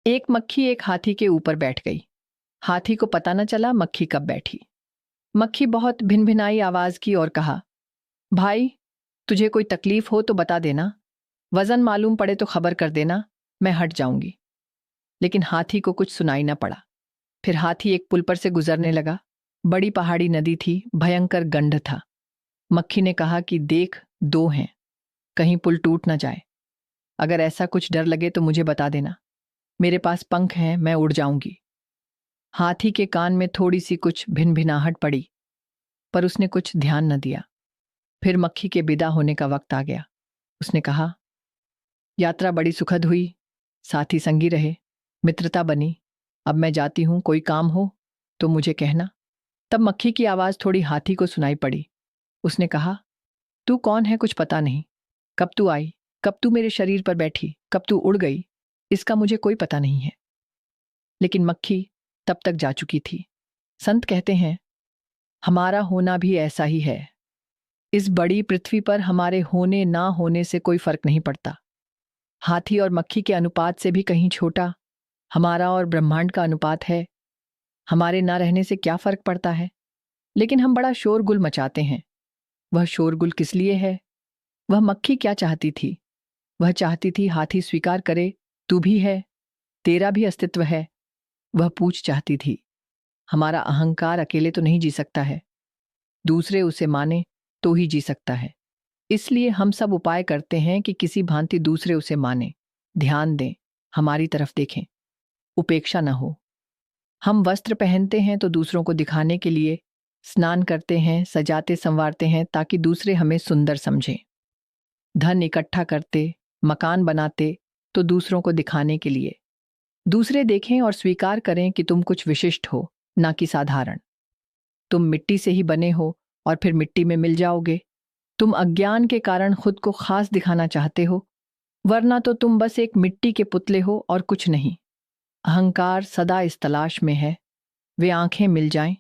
एक मक्खी एक हाथी के ऊपर बैठ गई। हाथी को पता न चला मक्खी कब बैठी। मक्खी बहुत भिनभिनाई आवाज की और कहा, भाई, तुझे कोई तकलीफ हो तो बता देना, वजन मालूम पड़े तो खबर कर देना, मैं हट जाऊंगी। लेकिन हाथी को कुछ सुनाई न पड़ा। फिर हाथी एक पुल पर से गुजरने लगा। बड़ी पहाड़ी नदी थी, भयंकर गंध था। मक्खी ने कहा कि देख, दो हैं, कहीं पुल टूट न जाए। अगर ऐसा कुछ डर लगे तो मुझे बता देना, मेरे पास पंख हैं, मैं उड़ जाऊंगी। हाथी के कान में थोड़ी सी कुछ भिनभिनाहट पड़ी, पर उसने कुछ ध्यान न दिया। फिर मक्खी के विदा होने का वक्त आ गया। उसने कहा, यात्रा बड़ी सुखद हुई, साथी संगी रहे, मित्रता बनी। अब मैं जाती हूं, कोई काम हो तो मुझे कहना। तब मक्खी की आवाज थोड़ी हाथी को सुनाई पड़ी। उसने कहा, तू कौन है, कुछ पता नहीं। कब तू आई, कब तू मेरे शरीर पर बैठी, कब तू उड़ गई, इसका मुझे कोई पता नहीं है। लेकिन मक्खी तब तक जा चुकी थी। संत कहते हैं, हमारा होना भी ऐसा ही है। इस बड़ी पृथ्वी पर हमारे होने ना होने से कोई फर्क नहीं पड़ता। हाथी और मक्खी के अनुपात से भी कहीं छोटा हमारा और ब्रह्मांड का अनुपात है। हमारे ना रहने से क्या फर्क पड़ता है? लेकिन हम बड़ा शोरगुल मचाते हैं। वह शोरगुल किस लिए है? वह मक्खी क्या चाहती थी? वह चाहती थी हाथी स्वीकार करे, तू भी है, तेरा भी अस्तित्व है। वह पूछ चाहती थी, हमारा अहंकार अकेले तो नहीं जी सकता है, दूसरे उसे माने तो ही जी सकता है। इसलिए हम सब उपाय करते हैं कि किसी भांति दूसरे उसे माने, ध्यान दें, हमारी तरफ देखें, उपेक्षा न हो। हम वस्त्र पहनते हैं तो दूसरों को दिखाने के लिए, स्नान करते हैं, सजाते संवारते हैं ताकि दूसरे हमें सुंदर समझें। धन इकट्ठा करते, मकान बनाते तो दूसरों को दिखाने के लिए, दूसरे देखें और स्वीकार करें कि तुम कुछ विशिष्ट हो, ना कि साधारण। तुम मिट्टी से ही बने हो और फिर मिट्टी में मिल जाओगे। तुम अज्ञान के कारण खुद को खास दिखाना चाहते हो, वरना तो तुम बस एक मिट्टी के पुतले हो और कुछ नहीं। अहंकार सदा इस तलाश में है, वे आंखें मिल जाएं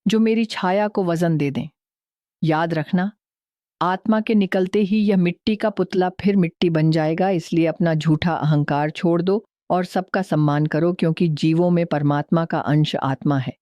जो मेरी छाया को वजन दे दें। याद रखना, आत्मा के निकलते ही यह मिट्टी का पुतला फिर मिट्टी बन जाएगा। इसलिए अपना झूठा अहंकार छोड़ दो और सबका सम्मान करो, क्योंकि जीवों में परमात्मा का अंश आत्मा है।